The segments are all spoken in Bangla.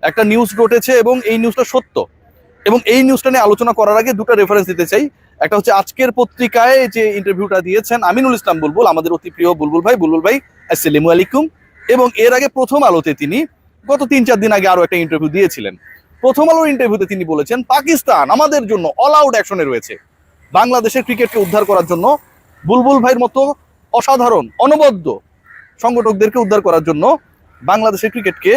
একটা নিউজ ঘটেছে এবং এই নিউজটা সত্য, এবং এই নিউজটা নিয়ে আলোচনা করার আগে দুটো রেফারেন্স দিতে চাই। একটা হচ্ছে আজকের পত্রিকায় যে ইন্টারভিউটা দিয়েছেন আমিনুল ইসলাম বুলবুল, আমাদের অতি প্রিয় বুলবুল ভাই আসসালামু আলাইকুম। এবং এর আগে প্রথম আলোতে তিনি গত 3-4 দিন আগে আরো একটা ইন্টারভিউ দিয়েছিলেন। প্রথম আলোর ইন্টারভিউতে তিনি বলেছেন পাকিস্তান আমাদের জন্য অল আউট অ্যাকশনে রয়েছে, বাংলাদেশের ক্রিকেটকে উদ্ধার করার জন্য বুলবুল ভাইয়ের মতো অসাধারণ অনবদ্য সংগঠকদেরকে উদ্ধার করার জন্য বাংলাদেশের ক্রিকেটকে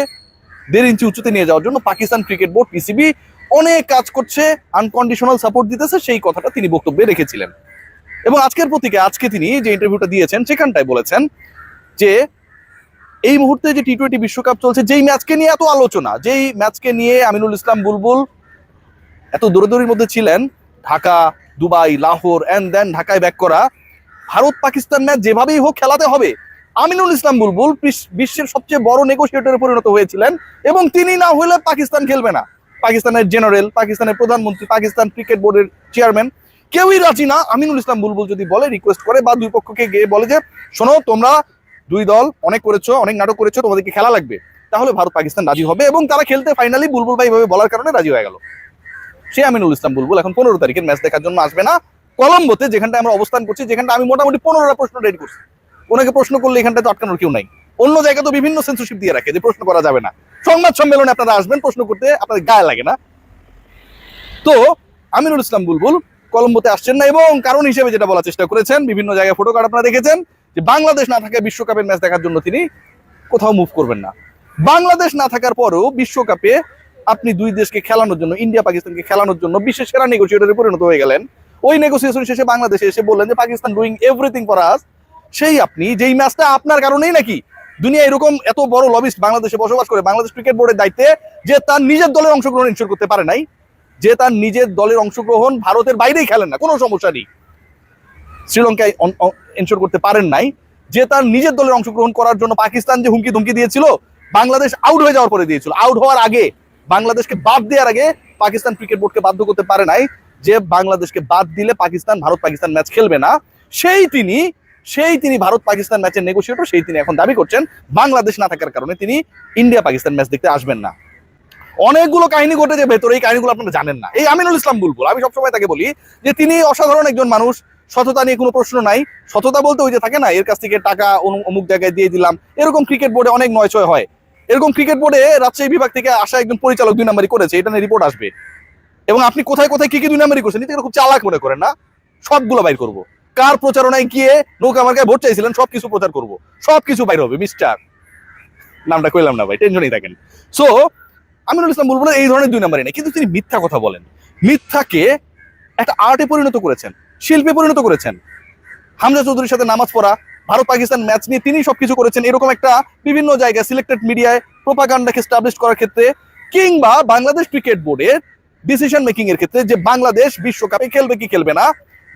1.5 ইঞ্চি উঁচুতে নিয়ে যাওয়ার জন্য পাকিস্তান ক্রিকেট বোর্ড পিসিবি অনেক কাজ করছে, আনকন্ডিশনাল সাপোর্ট দিতেছে, সেই কথাটা তিনি বক্তব্যে রেখেছিলেন। এবং আজকের পত্রিকায় আজকে তিনি যে ইন্টারভিউটা দিয়েছেন সেখানটায় বলেছেন যে এই মুহূর্তে যে টি-20 বিশ্বকাপ চলছে, যেই ম্যাচকে নিয়ে এত আলোচনা, যেই ম্যাচকে নিয়ে আমিনুল ইসলাম বুলবুল এত দৌড়াদৌড়ির মধ্যে ছিলেন, Dhaka, Dubai, Lahore and then ঢাকায় ব্যাক করা, ভারত পাকিস্তান ম্যাচ যেভাবেই হোক খেলাতে হবে। আমিনুল ইসলাম বুলবুল বিশ্বের সবচেয়ে বড় নেগোসিয়েটরে পরিণত হয়েছিলেন, এবং তিনি না হলে পাকিস্তান খেলবে না। পাকিস্তানের জেনারেল, পাকিস্তানের প্রধানমন্ত্রী, পাকিস্তান ক্রিকেট বোর্ডের চেয়ারম্যান কেউই রাজি না। আমিনুল ইসলাম বুলবুল যদি বলে, রিকোয়েস্ট করে বা দুই পক্ষকে গিয়ে বলে যে শোনো তোমরা দুই দল অনেক করেছো, অনেক নাটক করেছো, তোমাদেরকে খেলা লাগবে, তাহলে ভারত পাকিস্তান রাজি হবে, এবং তারা খেলতে ফাইনালি বুলবুল ভাই ভাবে বলার কারণে রাজি হয়ে গেল। সে আমিনুল ইসলাম বুলবুল এখন 15 তারিখের ম্যাচ দেখার জন্য আসবে না কলম্বোতে, যেখানটা আমরা অবস্থান করছি, যেখানটা আমি মোটামুটি 15টা প্রশ্ন রেডি করছি। ওনাকে প্রশ্ন করলে এখানটা তো আটকানোর কেউ নাই। অন্য জায়গায় তো বিভিন্ন সেন্সরশিপ দিয়ে রাখে যে প্রশ্ন করা যাবে না। সংবাদ সম্মেলনে আপনারা আসবেন, প্রশ্ন করতে আপনাদের গায়ে লাগে না। তো আমিনুল ইসলাম বুলবুল কলম্বোতে আসছেন না, এবং কারণ হিসেবে যেটা বলার চেষ্টা করেছেন, বিভিন্ন জায়গায় ফটো কার্ড আপনারা দেখেছেন, যে বাংলাদেশ না থাকায় বিশ্বকাপের ম্যাচ দেখার জন্য তিনি কোথাও মুভ করবেন না। বাংলাদেশ না থাকার পরেও বিশ্বকাপে আপনি দুই দেশকে খেলানোর জন্য, ইন্ডিয়া পাকিস্তানকে খেলানোর জন্য বিশ্বের সেরা নেগোসিয়েটরে পরিণত হয়ে গেলেন। ওই নেগোসিয়েশন শেষে বাংলাদেশে এসে বললেন যে Pakistan doing everything for us. সেই আপনি যেই ম্যাচটা আপনার কারণেই নাকি দুনিয়া এরকম এত বড় লবিস্ট বাংলাদেশে বসবাস করে, বাংলাদেশ ক্রিকেট বোর্ডের দায়িত্বে, যে তার নিজের দলের অংশগ্রহণ ইনশিওর করতে পারে নাই, যে তার নিজের দলের অংশগ্রহণ ভারতের বাইরেই খেলেন না, কোনো সমস্যা নেই, শ্রীলঙ্কায় ইনশিওর করতে পারেন নাই, যে তার নিজের দলের অংশগ্রহণ করার জন্য পাকিস্তান যে হুমকি ধুমকি দিয়েছিল, বাংলাদেশ আউট হয়ে যাওয়ার পরে দিয়েছিল, আউট হওয়ার আগে, বাংলাদেশকে বাদ দেওয়ার আগে পাকিস্তান ক্রিকেট বোর্ডকে বাধ্য করতে পারে নাই যে বাংলাদেশকে বাদ দিলে পাকিস্তান ভারত পাকিস্তান ম্যাচ খেলবে না। সেই তিনি ভারত পাকিস্তান ম্যাচের নেগোসিয়েটর, সেই তিনি এখন দাবি করছেন বাংলাদেশ না থাকার কারণে তিনি ইন্ডিয়া পাকিস্তান ম্যাচ দেখতে আসবেন না। অনেকগুলো কাহিনী ঘটেছে ভেতরে, এই কাহিনীগুলো আপনারা জানেন না। এই আমিনুল ইসলাম বুলবুল, আমি সবসময় তাকে বলি যে তিনি অসাধারণ একজন মানুষ, সততা নিয়ে কোনো প্রশ্ন নাই। সততা বলতে ওই যে থাকে না, এর কাছ থেকে টাকা অমুক জায়গায় দিয়ে দিলাম, এরকম ক্রিকেট বোর্ডে অনেক নয়ছয় হয়। এরকম ক্রিকেট বোর্ডে রাজশাহী বিভাগ থেকে আসা একজন পরিচালক 2 নাম্বারি করেছে, এটা নিয়ে রিপোর্ট আসবে। এবং আপনি কোথায় কোথায় কি কি 2 নাম্বারি করছেন, এটা খুব চালাক মনে করেন না, সবগুলো বাইর করবো। কার প্রচারণায় গিয়ে নৌকা মার্কায় ভোট চাইছিলেন, সবকিছু প্রচার করবো, সবকিছু বাইর হবে। মিস্টার নামটা কইলাম না ভাই, টেনশনই থাকেন। সো আমিনুল ইসলাম বুলবুল এই ধরনের 2 নাম্বারই নেই, কিন্তু তিনি মিথ্যা কথা বলেন, মিথ্যাকে একটা আর্টে পরিণত করেছেন, শিল্পে পরিণত করেছেন। হামজা চৌধুরীর সাথে নামাজ পড়া, ভারত পাকিস্তান ম্যাচ নিয়ে তিনি সবকিছু করেছেন, এরকম একটা বিভিন্ন জায়গায় সিলেক্টেড মিডিয়ায় প্রোপাগান্ডাকে এস্টাবলিশ করার ক্ষেত্রে, কিংবা বাংলাদেশ ক্রিকেট বোর্ডের ডিসিশন মেকিং এর ক্ষেত্রে, যে বাংলাদেশ বিশ্বকাপে খেলবে কি খেলবে না,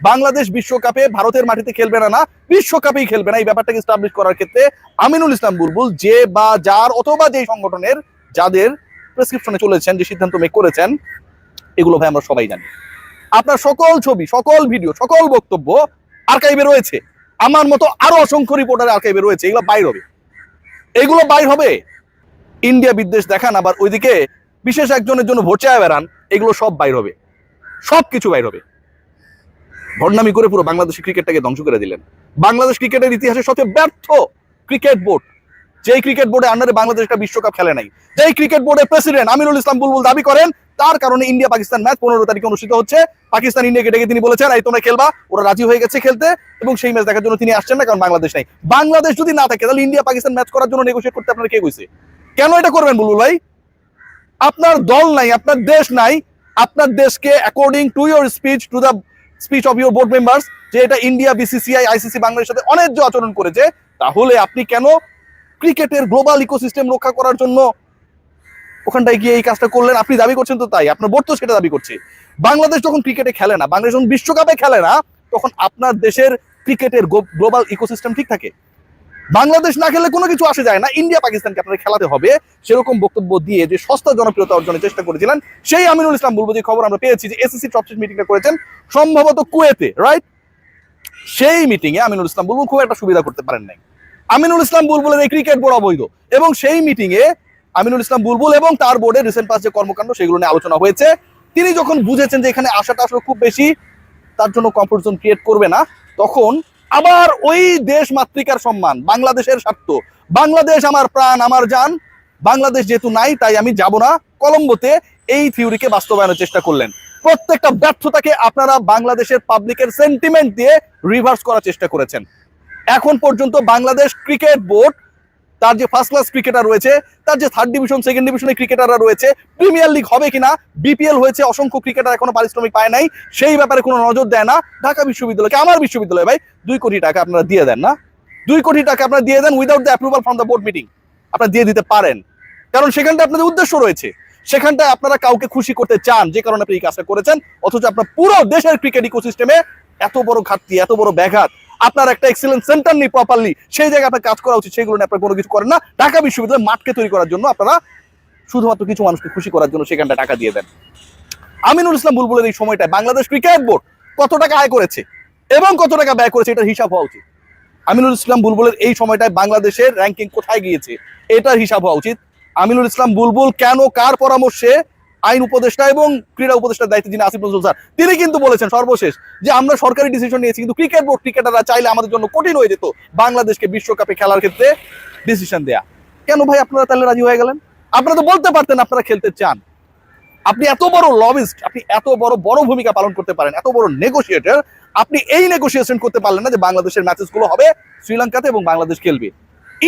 বাংলাদেশ বিশ্বকাপে ভারতের মাটিতে খেলবে না, বিশ্বকাপেই খেলবে না, এই ব্যাপারটাকে এস্টাবলিশ করার ক্ষেত্রে আমিনুল ইসলাম বুলবুল যে বা যার অথবা যেই সংগঠনের যাদের প্রেসক্রিপশনে চলেছেন, যে সিদ্ধান্ত মেক করেছেন, এগুলো ভাই আমরা সবাই জানি। আপনার সকল ছবি, সকল ভিডিও, সকল বক্তব্য আর্কাইভে রয়েছে। আমার মতো আরো অসংখ্য রিপোর্টার আর্কাইভে রয়েছে, এগুলো বাইর হবে, এগুলো বাইর হবে। ইন্ডিয়া বিদ্বেষ দেখান, আবার ওইদিকে বিশেষ একজনের জন্য ভোট চায় বেড়ান, এগুলো সব বাইর হবে, সবকিছু বাইর হবে। ভণ্ডামি করে পুরো বাংলাদেশের ক্রিকেটটাকে ধ্বংস করে দিলেন। বাংলাদেশ ক্রিকেটের ইতিহাসে সবচেয়ে ব্যর্থ ক্রিকেট বোর্ড, যেই ক্রিকেট বোর্ডে আন্ডারে বাংলাদেশ একটা বিশ্বকাপ খেলে নাই, যেই ক্রিকেট বোর্ডের প্রেসিডেন্ট আমিনুল ইসলাম বুলবুল দাবি করেন তার কারণে ইন্ডিয়া পাকিস্তান ম্যাচ 15 তারিখে অনুষ্ঠিত হচ্ছে। পাকিস্তান ইন্ডিয়াকে ডেকে তিনি বলেছেন এই তোমরা খেলবা, ওরা রাজি হয়ে গেছে খেলতে, এবং সেই ম্যাচ দেখার জন্য তিনি আসছেন না, কারণ বাংলাদেশ নাই। বাংলাদেশ যদি না থাকে তাহলে ইন্ডিয়া পাকিস্তান ম্যাচ করার জন্য নেগোশিয়েট করতে আপনার কে কইছে? কেন এটা করবেন বুলবুল ভাই? আপনার দল নাই, আপনার দেশ নাই, আপনার দেশকে according to your speech, to the speech of your board members, যে এটা ইন্ডিয়া, বিসিসিআই, আইসিসি বাংলাদেশের সাথে অন্যায্য আচরণ করেছে, তাহলে আপনি কেন ক্রিকেটের গ্লোবাল ইকোসিস্টেম রক্ষা করার জন্য ওখানটায় গিয়ে এই কাজটা করলেন? আপনি দাবি করছেন তো তাই, আপনার বোর্ড তো সেটা দাবি করছে। বাংলাদেশ যখন ক্রিকেটে খেলে না, বাংলাদেশ যখন বিশ্বকাপে খেলে না, তখন আপনার দেশের ক্রিকেটের গ্লোবাল ইকোসিস্টেম ঠিক থাকে। বাংলাদেশ না খেলে কোনো কিছু আসে যায় না, ইন্ডিয়া পাকিস্তানকে আপনাদের খেলাতে হবে, সেরকম বক্তব্য দিয়ে যে সস্তা জনপ্রিয়তা অর্জনের চেষ্টা করেছিলেন সেই আমিনুল ইসলাম বুলবুল, যে খবর আমরা পেয়েছি যে এসিসি সবশেষ মিটিংটা করেছেন সম্ভবত কুয়েতে, রাইট? সেই মিটিংয়ে আমিনুল ইসলাম বুলবুল খুব একটা সুবিধা করতে পারেন নাই। আমিনুল ইসলাম বুলবুলের এই ক্রিকেট বোর্ড অবৈধ, এবং সেই মিটিংয়ে আমিনুল ইসলাম বুলবুল এবং তার বোর্ডের রিসেন্ট পাস যে কর্মকাণ্ড সেগুলো নিয়ে আলোচনা হয়েছে। তিনি যখন বুঝেছেন যে এখানে আশাটা আসলে খুব বেশি তার জন্য কমফোর্ট জোন ক্রিয়েট করবে না, তখন আবার ওই দেশ মাতৃকার সম্মান, বাংলাদেশের স্বার্থ, বাংলাদেশ আমার প্রাণ আমার জান, বাংলাদেশ যেহেতু নাই তাই আমি যাব না, কলম্বোতে এই থিওরিকে বাস্তবায়নের চেষ্টা করলেন। প্রত্যেকটা ব্যর্থতাকে আপনারা বাংলাদেশের পাবলিকের সেন্টিমেন্ট দিয়ে রিভার্স করার চেষ্টা করেছেন। এখন পর্যন্ত বাংলাদেশ ক্রিকেট বোর্ড তার যে ফার্স্ট ক্লাস ক্রিকেটার রয়েছে, তার যে থার্ড ডিভিশন সেকেন্ড ডিভিশনের ক্রিকেটাররা রয়েছে, প্রিমিয়ার লিগ হবে কিনা, বিপিএল হয়েছে, অসংখ্য ক্রিকেটার এখনো পারিশ্রমিক পায় নাই, সেই ব্যাপারে কোনো নজর দেয় না। ঢাকা বিশ্ববিদ্যালয়কে, আমার বিশ্ববিদ্যালয় ভাই, 2 কোটি টাকা আপনারা দিয়ে দেন না, 2 কোটি টাকা আপনারা দিয়ে দেন without the approval from the board meeting. আপনারা দিয়ে দিতে পারেন, কারণ সেখানটা আপনাদের উদ্দেশ্য রয়েছে, সেখানটায় আপনারা কাউকে খুশি করতে চান, যে কারণে আপনি এই কাজটা করেছেন। অথচ আপনার পুরো দেশের ক্রিকেট ইকোসিস্টেমে এত বড় ঘাটতি, এত বড় ব্যাঘাত, আপনার একটা এক্সিলেন্স সেন্টার নেই প্রপারলি, সেই জায়গায় আপনার কাজ করা উচিত, সেগুলো নিয়ে আপনার কোনো কিছু করেন না। ঢাকা বিশ্ববিদ্যালয় মাঠকে তৈরি করার জন্য আপনারা শুধুমাত্র কিছু মানুষকে খুশি করার জন্য সেখানটা টাকা দিয়ে দেন। আমিনুল ইসলাম বুলবুলের এই সময়টায় বাংলাদেশ ক্রিকেট বোর্ড কত টাকা আয় করেছে এবং কত টাকা ব্যয় করেছে, এটার হিসাব হওয়া উচিত। আমিনুল ইসলাম বুলবুলের এই সময়টায় বাংলাদেশের র্যাঙ্কিং কোথায় গিয়েছে, এটার হিসাব হওয়া উচিত। আমিনুল ইসলাম বুলবুল কেন, কার পরামর্শে আইন উপদেষ্টা এবং ক্রীড়া উপদেষ্টার দায়িত্বে যিনি আসিফ নজরুল স্যার, তিনি কিন্তু বলেছেন সর্বশেষ যে আমরা সরকারি ডিসিশন নিয়েছি, কিন্তু ক্রিকেট বোর্ড ক্রিকেটাররা চাইলে আমাদের জন্য কঠিন হয়ে যেত বাংলাদেশকে বিশ্বকাপে খেলার ক্ষেত্রে ডিসিশন দেয়া। কেন ভাই আপনারা তাহলে রাজি হয়ে গেলেন? আপনারা তো বলতে পারতেন আপনারা খেলতে চান। আপনি এত বড় লবিস্ট, আপনি এত বড় ভূমিকা পালন করতে পারেন, এত বড় নেগোসিয়েটর, আপনি এই নেগোসিয়েশন করতে পারলেন না যে বাংলাদেশের ম্যাচেসগুলো হবে শ্রীলঙ্কাতে এবং বাংলাদেশ খেলবে,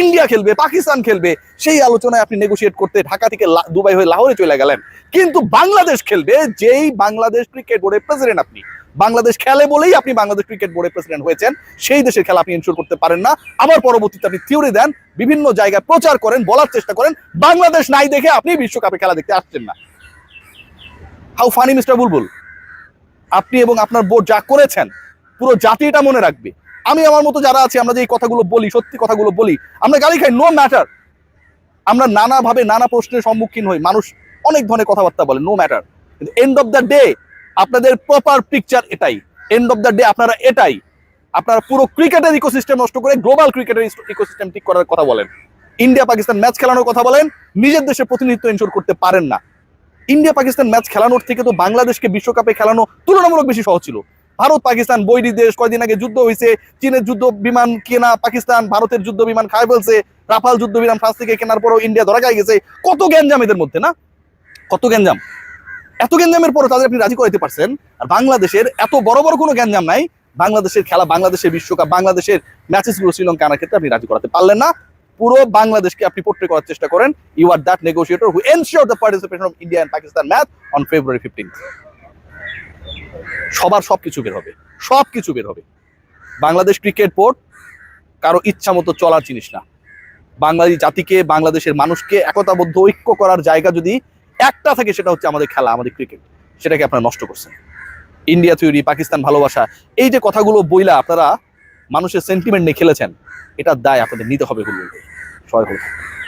ইন্ডিয়া খেলবে, পাকিস্তান খেলবে, সেই আলোচনায় আপনি নেগোসিয়েট করতে ঢাকা থেকে দুবাই হয়ে লাহোরে চলে গেলেন। কিন্তু বাংলাদেশ খেলবে, যেই বাংলাদেশ ক্রিকেট বোর্ডের প্রেসিডেন্ট আপনি, বাংলাদেশ খেলে বলেই আপনি বাংলাদেশ ক্রিকেট বোর্ডের প্রেসিডেন্ট হয়েছেন, সেই দেশের খেলা আপনি এনশিওর করতে পারেন না। আবার পরবর্তীতে আপনি থিওরি দেন, বিভিন্ন জায়গায় প্রচার করেন, বলার চেষ্টা করেন বাংলাদেশ নাই দেখে আপনি বিশ্বকাপে খেলা দেখতে আসছেন না। হাউ ফানি মিস্টার বুলবুল, আপনি এবং আপনার বোর্ড যা করেছেন পুরো জাতি এটা মনে রাখবে। আমি আমার মতো যারা আছে, আমরা যে এই কথাগুলো বলি, সত্যি কথাগুলো বলি, আমরা গালি খাই, নো ম্যাটার, আমরা নানাভাবে নানা প্রশ্নের সম্মুখীন হই, মানুষ অনেক ধরনের কথাবার্তা বলে, নো ম্যাটার, কিন্তু এন্ড অফ দ্য ডে আপনাদের প্রপার পিকচার এটাই, এন্ড অফ দ্য ডে আপনারা এটাই, আপনারা পুরো ক্রিকেটের ইকোসিস্টেম নষ্ট করে গ্লোবাল ক্রিকেটের ইকোসিস্টেম ঠিক করার কথা বলেন, ইন্ডিয়া পাকিস্তান ম্যাচ খেলানোর কথা বলেন, নিজের দেশের প্রতিনিধিত্ব এনশিওর করতে পারেন না। ইন্ডিয়া পাকিস্তান ম্যাচ খেলানোর থেকে তো বাংলাদেশকে বিশ্বকাপে খেলানো তুলনামূলক বেশি সহজ ছিল। ভারত পাকিস্তান বৈরী দেশ, কয়দিন আগে যুদ্ধ হয়েছে, চীনের যুদ্ধ বিমান কেনা পাকিস্তান, ভারতের যুদ্ধ বিমান খায় ফেলছে, রাফাল যুদ্ধ বিমান ফ্রান্স থেকে কেনার পরও ইন্ডিয়া ধরা খাই গেছে, কত গ্যাঞ্জাম এদের মধ্যে না, কত গ্যাঞ্জাম। এত গ্যাঞ্জামের পরও তাদের আপনি রাজি করাইতে পারছেন। আর বাংলাদেশের এত বড় বড় কোনো গ্যাঞ্জাম নাই, বাংলাদেশের খেলা, বাংলাদেশের বিশ্বকাপ, বাংলাদেশের ম্যাচেসগুলো শ্রীলঙ্কা আনার ক্ষেত্রে আপনি রাজি করাতে পারলেন না। পুরো বাংলাদেশকে আপনি পোর্ট্রে করার চেষ্টা করেন, you are that negotiator who ensure the participation of India and Pakistan match on February 15। সবার সবকিছু বের হবে, সবকিছু বের হবে। বাংলাদেশ ক্রিকেট বোর্ড কারো ইচ্ছা মতো চলার জিনিস না। বাঙালি জাতিকে, বাংলাদেশের মানুষকে একতাবদ্ধ ঐক্য করার জায়গা যদি একটা থাকে, সেটা হচ্ছে আমাদের খেলা, আমাদের ক্রিকেট, সেটাকে আপনারা নষ্ট করছেন। ইন্ডিয়া থিওরি, পাকিস্তান ভালোবাসা, এই যে কথাগুলো বইলা আপনারা মানুষের সেন্টিমেন্ট নিয়ে খেলেছেন, এটার দায় আপনাদের নিতে হবে। সবাই ভালো থাকবেন।